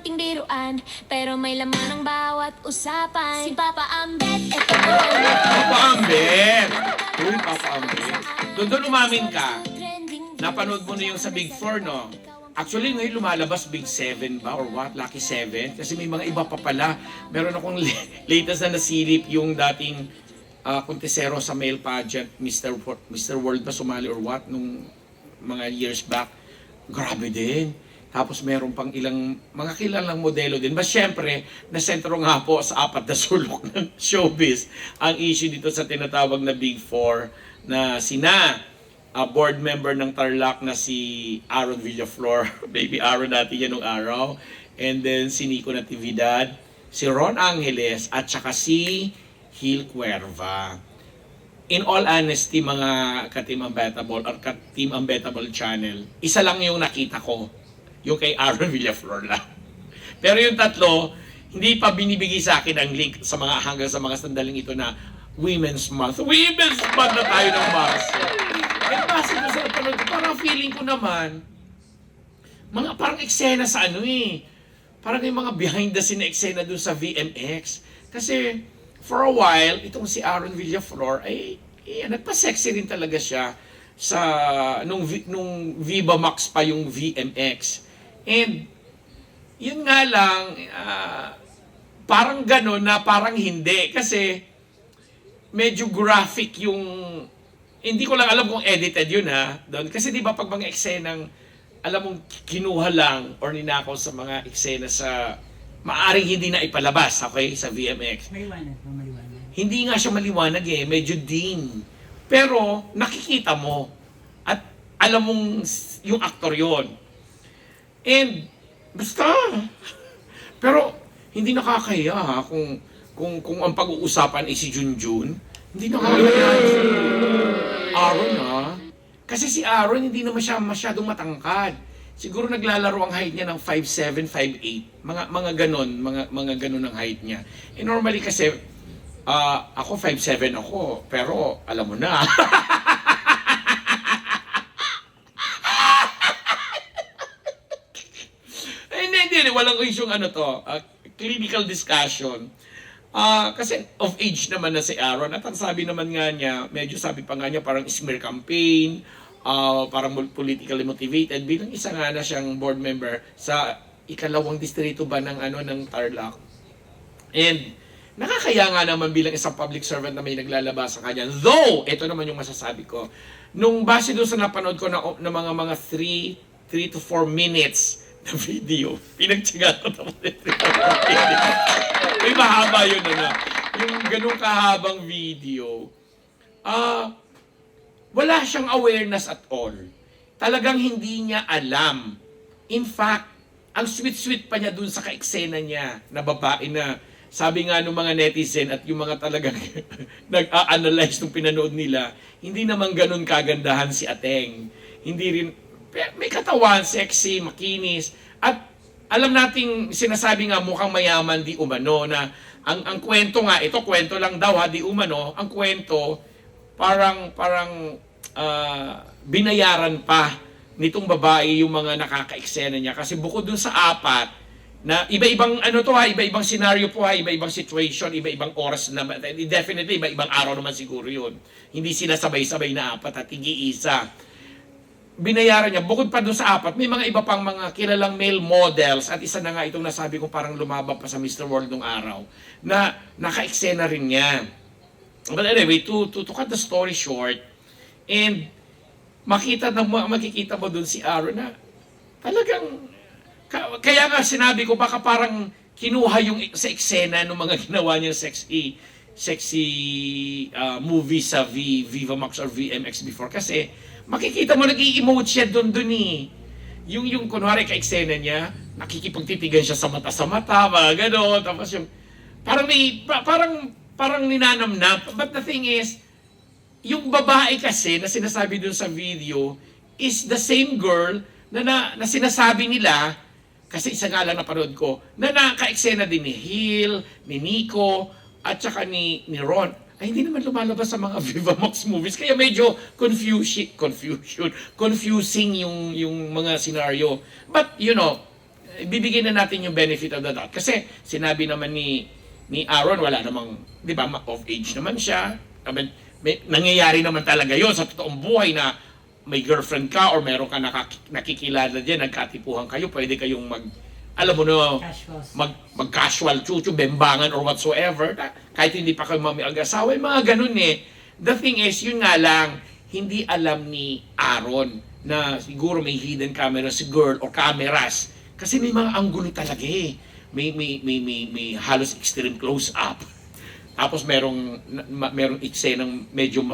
Ting biruan, pero may laman ng bawat usapan. Si Papa Ambet, eto na ang Papa Ambet! Uy, Papa Ambet. Doon umamin ka. trending. Napanood mo na yung sa Big 4, no? Actually, ngayon lumalabas Big 7 ba or what? Lucky 7? Kasi may mga iba pa pala. Meron akong latest na nasilip yung dating kontesero sa male pageant, Mr. World ba sumali or what, nung mga years back. Grabe din. Tapos meron pang ilang mga kilalang modelo din. Mas syempre, nasentro nga po sa apat na sulok ng showbiz ang issue dito sa tinatawag na Big 4 na sina board member ng Tarlac na si Aaron Villaflor, baby Aaron natin yan nung araw, and then si Nico Natividad, si Ron Angeles, at saka si Hil Cuerva. In all honesty, mga ka-Team Unbettable or ka-Team Unbettable channel, isa lang yung nakita ko, yung kay Aaron Villaflor lang. Pero yung tatlo, hindi pa binibigay sa akin ang link sa mga hanggang sa mga sandaling ito na Women's Month. Women's Month na tayo ng Marso. Eh, base ko sa panood ko, parang feeling ko naman, mga parang eksena sa ano eh. Parang yung mga behind the scene na eksena dun sa VMX. Kasi, for a while, itong si Aaron Villaflor ay nagpa-sexy rin talaga siya sa nung Viva Max pa yung VMX. And yun nga lang parang gano'n na parang hindi kasi medyo graphic yung hindi ko lang alam kung edited yun doon kasi di ba pag mga eksenang alam mong kinuha lang or ninakaw sa mga eksena sa maaring hindi na ipalabas, okay, sa VMX. Maliwanag. Hindi nga siya maliwanag medyo dim. Pero nakikita mo at alam mong yung aktor yon. And basta pero hindi nakakahiya kung ang pag-uusapan ay si Junjun. Hindi nakakahiya si Aaron Kasi si Aaron hindi naman siya masyadong matangkad. Siguro naglalaro ang height niya ng 5'7", 5'8". Mga ganon, mga ganon ang height niya. Eh normally kasi ako 5'7" ako, pero alam mo na. Hindi, walang isyong clinical discussion. Kasi of age naman na si Aaron at ang sabi naman nga niya, medyo sabi pa nga niya parang smear campaign, parang politically motivated bilang isa nga na siyang board member sa ikalawang distrito ba ng Tarlac. And nakakaya nga naman bilang isang public servant na may naglalabas sa kanya. Though, ito naman yung masasabi ko. Nung base doon sa napanood ko na mga 3 to 4 minutes na video, pinagtsaga ko naman 3 to 4 minutes. May mahaba yun yung ganung kahabang video. Wala siyang awareness at all. Talagang hindi niya alam. In fact, ang sweet-sweet pa niya dun sa kaeksena niya na babae na sabi nga ng mga netizen at yung mga talagang nag-a-analyze nung pinanood nila, hindi naman ganun kagandahan si Ateng. Hindi rin, may katawan, sexy, makinis, at alam nating sinasabi nga mukhang mayaman di umano na ang kwento nga, ito kwento lang daw di umano, ang kwento parang binayaran pa nitong babae yung mga nakaka-eksena niya kasi bukod dun sa apat na iba-ibang iba-ibang scenario po iba-ibang situation, iba-ibang oras na definitely iba-ibang araw naman siguro yun. Hindi sila sabay-sabay na apat at tig-iisa. Binayaran niya, bukod pa doon sa apat, may mga iba pang mga kilalang male models at isa na nga itong nasabi ko parang lumabas pa sa Mr. World nung araw na naka-eksena rin niya. But anyway, to cut the story short, and makikita mo doon si Aaron na talagang kaya nga sinabi ko baka parang kinuha yung sa eksena ng mga ginawa niya sexy movie sa Viva Max or VMX before kasi makikita mo nag-i-emote siya doon yung kunwari ka-eksena niya nakikipagtitigan siya sa mata mga gano'n tapos yung parang ninanamnam but the thing is yung babae kasi na sinasabi doon sa video is the same girl na sinasabi nila kasi isa nga lang napanood ko na naka-eksena din ni Hil, ni Nico at saka ni Ron ay hindi naman lumalabas sa mga Viva Max movies kaya medyo confusing yung mga scenario but bibigyan na natin yung benefit of the doubt. Kasi sinabi naman ni Aaron, wala namang, di ba, of age naman siya. I mean, nangyayari naman talaga yon sa totoong buhay na may girlfriend ka or meron ka nakikilala dyan, nagkatipuhan kayo, pwede kayong alam mo no, mag-casual chuchu, bembangan or whatsoever, kahit hindi pa kayo mag-asawa, mga ganun eh. The thing is, yun nga lang, hindi alam ni Aaron na siguro may hidden camera si girl or cameras. Kasi may mga anggulo talaga eh. May halos extreme close-up. Tapos merong eksenang medyo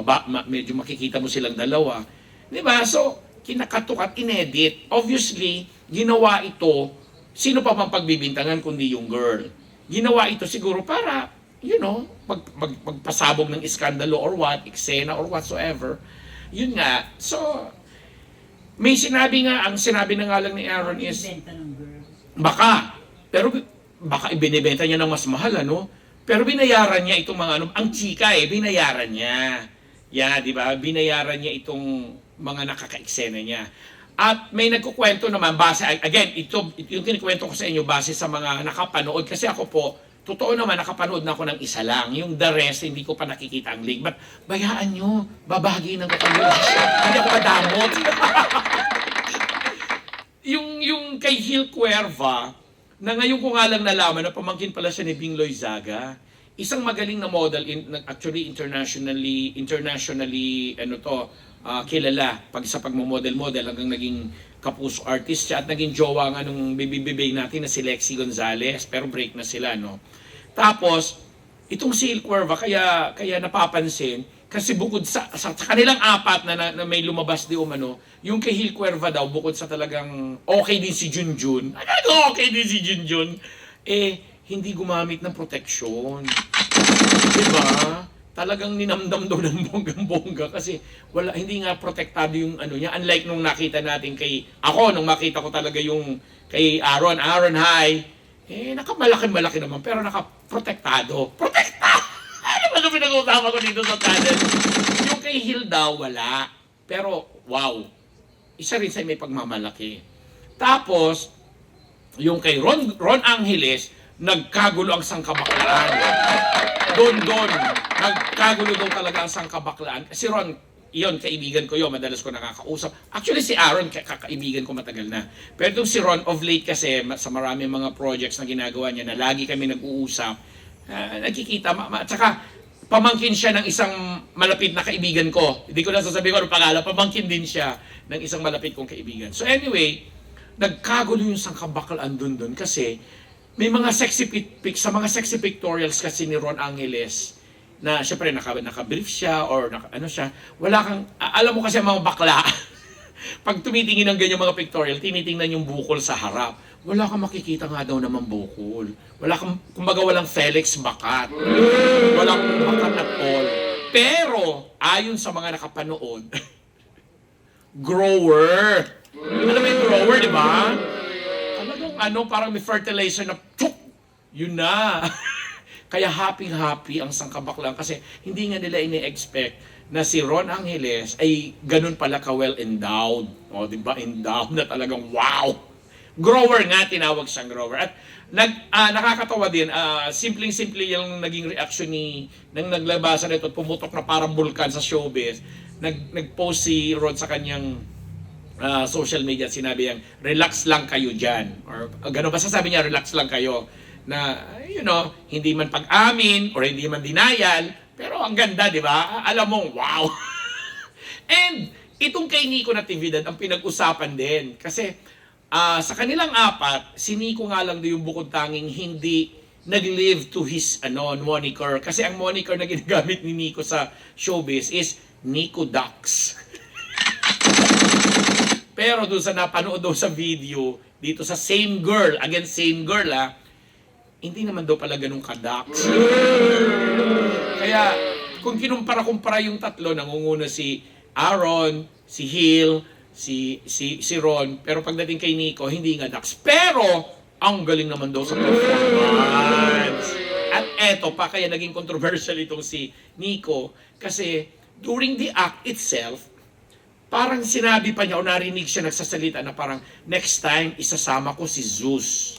medyo makikita mo silang dalawa. Di ba? So, kinakatukat, inedit. Obviously, ginawa ito, sino pa bang pagbibintangan kundi yung girl? Ginawa ito siguro para, magpasabog ng iskandalo or what, eksena or whatsoever. Yun nga. So, may ang sinabi na nga lang ni Aaron is, baka, pero baka ibinibenta niya ng mas mahal, ano? Pero binayaran niya itong mga, ang chika binayaran niya. Yeah, di ba? Binayaran niya itong mga nakaka-eksena niya. At may nagkukwento naman, base, again, ito yung kinikwento ko sa inyo, base sa mga nakapanood. Kasi ako po, totoo naman, nakapanood na ako ng isa lang. Yung the rest, hindi ko pa nakikita ang link. But, bayaan nyo, babagi ng kayo. Hindi ako madamot. yung kay Hil Cuerva, na ngayon ko nga lang nalaman na pamangkin pala siya ni Bing Loizaga. Isang magaling na model, actually internationally, kilala sa pagmo-model-model hanggang naging kapuso artist siya at naging jowa nga nung bibibibay natin na si Lexi Gonzalez, pero break na sila, no? Tapos, itong si Hil Cuerva, kaya napapansin, kasi bukod sa kanilang apat na may lumabas di umano, yung kay Hil Cuerva daw, bukod sa talagang okay din si Junjun, hindi gumamit ng proteksyon. Diba? Talagang ninamdam daw ng bonggang-bongga kasi hindi nga protektado yung ano niya. Unlike nung nakita natin nung makita ko talaga yung kay Aaron, hi, nakamalaki-malaki naman, pero nakaprotektado. Ano ba ito pinag-uusapan ko dito sa channel? Yung kay Hil daw, wala. Pero, wow. Isa rin sa may pagmamalaki. Tapos, yung kay Ron Angeles, nagkagulo ang sangkabaklaan. Doon. Nagkagulo daw talaga ang sangkabaklaan. Si Ron, iyon, kaibigan ko yun, madalas ko nakakausap. Actually, si Aaron, kaibigan ko matagal na. Pero itong si Ron, of late kasi, sa maraming mga projects na ginagawa niya, na lagi kami nag-uusap, nagkikita, at saka, pamangkin siya ng isang malapit na kaibigan ko. Hindi ko na sasabihin ko ang pangalan, pamangkin din siya ng isang malapit kong kaibigan. So anyway, nagkagulo yung sangkabaklaan doon kasi, may mga sexy pics, sa mga sexy pictorials kasi ni Ron Angeles, na syempre naka-brief siya or siya, wala kang, alam mo kasi ang mga bakla, pag tumitingin ng ganyan mga pictorial, tinitingnan yung bukol sa harap. Wala kang makikita nga daw naman bukol. Kumbaga walang Felix bakat. Walang bakat at all. Pero, ayon sa mga nakapanood, grower. Alam mo yung grower, di ba? Parang may fertilizer na, tchuk! Yun na. Kaya happy-happy ang sangkabaklang kasi hindi nga nila ini-expect na si Ron Angeles ay ganun pala ka-well-endowed. O, di ba? Endowed na talagang wow! Grower nga, tinawag siyang grower. At nakakatawa din, simpleng-simple yung naging reaction nang naglabasan ito at pumutok na parang bulkan sa showbiz. Nag-post si Ron sa kanyang social media, sinabi niyang, relax lang kayo dyan. Or gano'n ba sasabi niya, relax lang kayo. Na, hindi man pag-amin or hindi man denial, pero ang ganda, di ba? Alam mong, wow! And, itong kay Nico Natividad, ang pinag-usapan din. Kasi, sa kanilang apat, si Nico nga lang yung bukod tanging hindi nag-live to his moniker. Kasi ang moniker na ginagamit ni Nico sa showbiz is Nico Dax. Pero doon sa napanood daw sa video, dito sa same girl, again same girl hindi naman daw pala ganun ka-Dax. Kaya, kung kinumpara-kumpara yung tatlo, nangunguna si Aaron, si Hil, si Ron, pero pagdating kay Nico, hindi nga Dax. Pero, ang galing naman daw sa performance. At eto pa, kaya naging controversial itong si Nico, kasi during the act itself, parang sinabi pa niya o narinig siya nagsasalita na parang next time isasama ko si Zeus.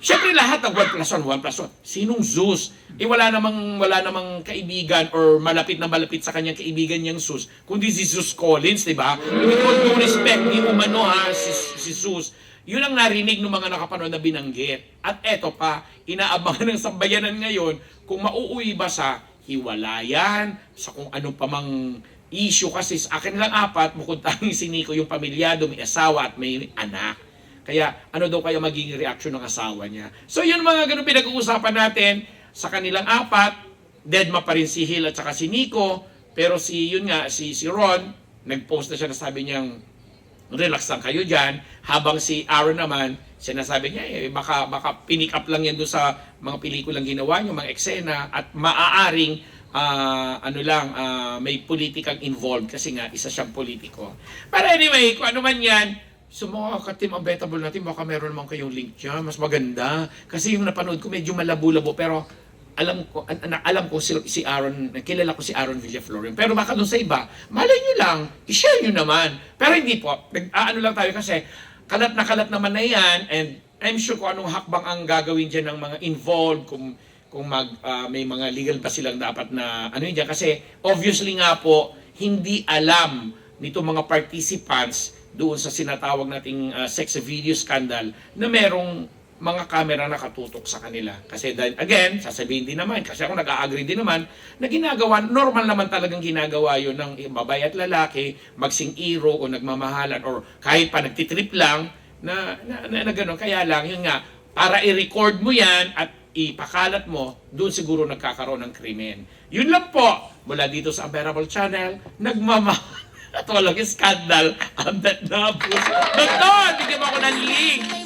Siyempre lahat ng 1 plus 1, 1 plus 1. Sinong Zeus? Wala namang kaibigan or malapit na malapit sa kanyang kaibigan niyang Zeus, kundi si Zeus Collins, di ba? With all due respect, di umano ha, si Zeus. Yun ang narinig ng mga nakapanood na binanggit. At eto pa, inaabangan ng sambayanan ngayon kung mauuwi ba sa hiwalayan, sa kung ano pa mang issue kasi sa akin lang 4, bukod tanging si Nico yung pamilyado, may asawa at may anak. Kaya ano daw kaya magiging reaction ng asawa niya. So yun mga ganun pinag-uusapan natin sa kanilang 4, deadma pa rin si Hill at saka si Nico, pero si Ron, nag-post na siya na sabi niyang relax lang kayo dyan, habang si Aaron naman, sinasabi niya baka pinick up lang yan doon sa mga pelikulang ginawa niyo, mga eksena, at maaaring may politikang involved kasi nga isa siyang politiko. But anyway, kung ano man yan, so mga ka-team unbettable natin, baka meron naman kayong link dyan, mas maganda. Kasi yung napanood ko medyo malabo-labo, pero alam ko si Aaron, kilala ko si Aaron Villaflor. Pero baka doon sa iba, malay nyo lang, i-share nyo naman. Pero hindi po, lang tayo kasi kalat naman na yan, and I'm sure kung anong hakbang ang gagawin dyan ng mga involved, kung may mga legal pa silang dapat na dyan. Kasi obviously nga po, hindi alam nito mga participants doon sa sinatawag nating sex video scandal na merong mga kamera nakatutok sa kanila. Kasi again, sasabihin din naman, kasi ako nag-a-agree din naman, na ginagawa, normal naman talagang ginagawa yun ng babae at lalaki, magsing-iro o nagmamahalan or kahit pa nagtitrip lang, na gano'n. Kaya lang, yun nga, para i-record mo yan at ipakalat mo, doon siguro nagkakaroon ng krimen. Yun lang po, mula dito sa Unbearable Channel, at walang scandal, ang bet na po. Doktor, bigyan mo ako ng link.